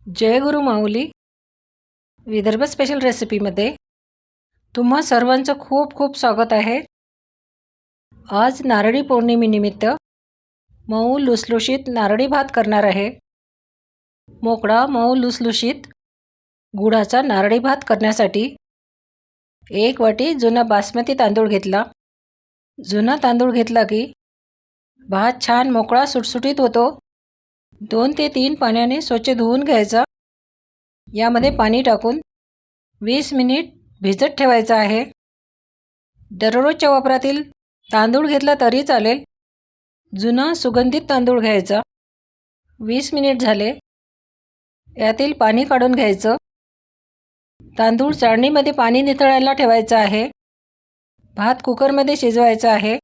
जय गुरु माऊली Vidarbha special रेसिपीमध्ये तुम्हा सर्वांचं खूप खूप स्वागत आहे। आज नारळी पौर्णिमेनिमित्त मऊ लुसलुशीत नारळी भात करणार आहे। मोकळा मऊ लुसलुशीत गुळाचा नारळी भात करण्यासाठी 1 वाटी जुना बासमती तांदूळ घेतला। जुना तांदूळ घेतला की भात छान मोकळा सुटसुटीत होतो। 2 ते 3 पाण्याने स्वच्छ धुवून घ्यायचा। यामध्ये पाणी टाकून 20 मिनिट भिजत ठेवायचा आहे। दररोजच्या वापरातील तांदूळ घेतला तरी चालेल। जुना सुगंधित तांदूळ घ्यायचा। 20 मिनिट झाले, यातील पाणी काढून घ्यायचं। तांदूळ चाळणीमध्ये पाणी निथळायला ठेवायचं आहे। भात कुकरमध्ये शिजवायचा आहे।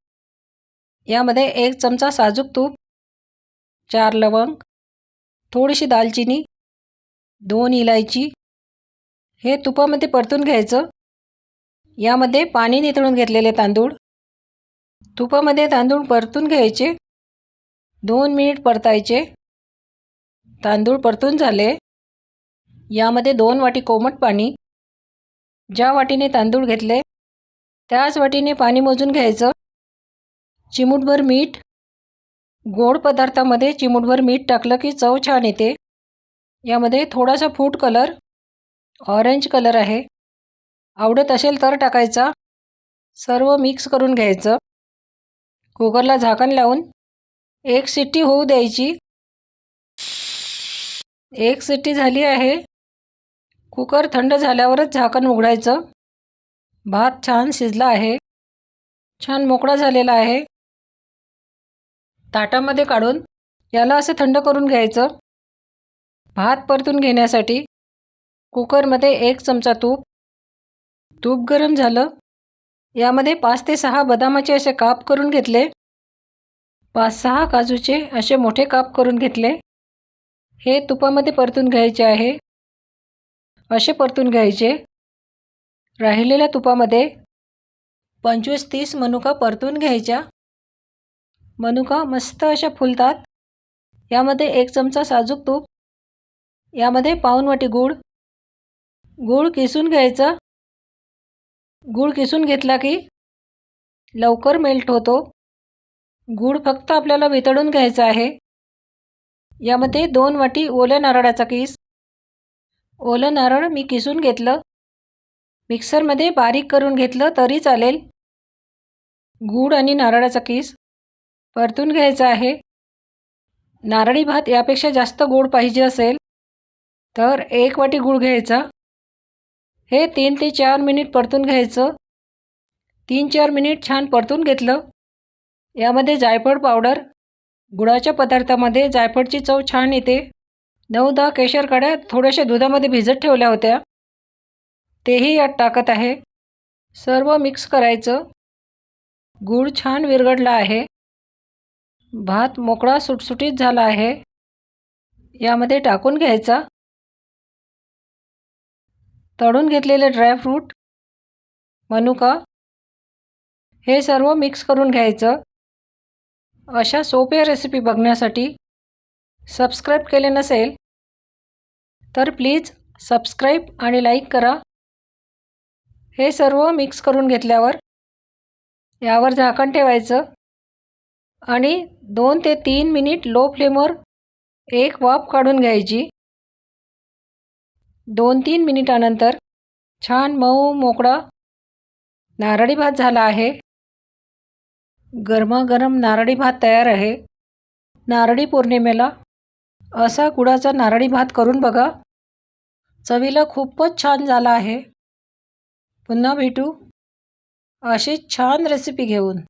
यामध्ये 1 चमचा साजूक तूप, 4 लवंग, थोडीशी दालचिनी, 2 इलायची हे तुपामध्ये परतून घ्यायचं। यामध्ये पाणी निथळून घेतलेले तांदूळ तुपामध्ये तांदूळ परतून घ्यायचे। 2 मिनिट परतायचे। तांदूळ परतून झाले, यामध्ये 2 वाटी कोमट पाणी, ज्या वाटीने तांदूळ घेतले त्याच वाटीने पाणी मोजून घ्यायचं। चिमूटभर मीठ, गोड पदार्थामध्ये चिमूटभर मीठ टाकलं की चव छान येते। यामध्ये थोडासा फूड कलर, ऑरेंज कलर आहे, आवडत असेल तर टाकायचा। सर्व मिक्स करून घ्यायचं। कुकरला झाकण लावून 1 शिट्टी होऊ द्यायची। 1 शिट्टी झाली आहे। कुकर थंड झाल्यावरच झाकण उघडायचं। भात छान शिजला आहे, छान मोकळा झालेला आहे। ताटामध्ये काढून याला असे थंड करून घ्यायचं। भात परतून घेण्यासाठी कुकरमध्ये 1 चमचा तूप गरम झालं, यामध्ये 5 ते 6 बदामाचे असे काप करून घेतले। 5-6 काजूचे असे मोठे काप करून घेतले। हे तुपामध्ये परतून घ्यायचे आहे। असे परतून घ्यायचे। राहिलेल्या तुपामध्ये 25-30 मनुका परतून घ्यायच्या। मनुका मस्त अशा फुलतात। यामध्ये 1 चमचा साजूक तूप, यामध्ये पाऊण वाटी गूळ किसून घ्यायचा। गूळ किसून घेतला की लवकर मेल्ट होतो। गूळ फक्त आपल्याला वितळून घ्यायचा आहे। यामध्ये 2 वाटी ओल्या नारळाचा किस, ओलं नारळ मी किसून घेतलं, मिक्सरमध्ये बारीक करून घेतलं तरी चालेल। गूळ आणि नारळाचा किस परतून घ्यायचा आहे। नारळी भात यापेक्षा जास्त गोड पाहिजे असेल तर 1 वाटी गूळ घ्यायचा। हे 3 ते 4 मिनिट परतून घ्यायचं। 3-4 मिनिट छान परतून घेतलं। यामध्ये जायफळ पावडर, गुळाच्या पदार्थामध्ये जायफळची चव छान येते। 9-10 केशर काड्या थोड्याशा दुधामध्ये भिजत ठेवल्या होत्या, तेही यात टाकत आहे। सर्व मिक्स करायचं। गूळ छान विरघळला आहे। भात मोकळा सुटसुटीत झाला आहे। यामध्ये टाकून घ्यायचा। तळून घेतलेले ड्रायफ्रूट, मनुका हे सर्व मिक्स करून घ्यायचं। अशा सोप्या रेसिपी बघण्यासाठी सबस्क्राईब केले नसेल तर प्लीज सबस्क्राईब आणि लाईक करा। हे सर्व मिक्स करून घेतल्यावर यावर झाकण ठेवायचं आणि 2 ते 3 मिनिट लो फ्लेमवर एक वाफ काढून घ्यायची। 2-3 मिनिटानंतर छान मऊ मोकळा नारळी भात झाला आहे। गरमागरम नारळी भात तयार आहे। नारळी पौर्णिमेला असा गुळाचा नारळी भात करून बघा, चवीला खूपच छान झाला आहे। पुन्हा भेटू अशीच छान रेसिपी घेऊन।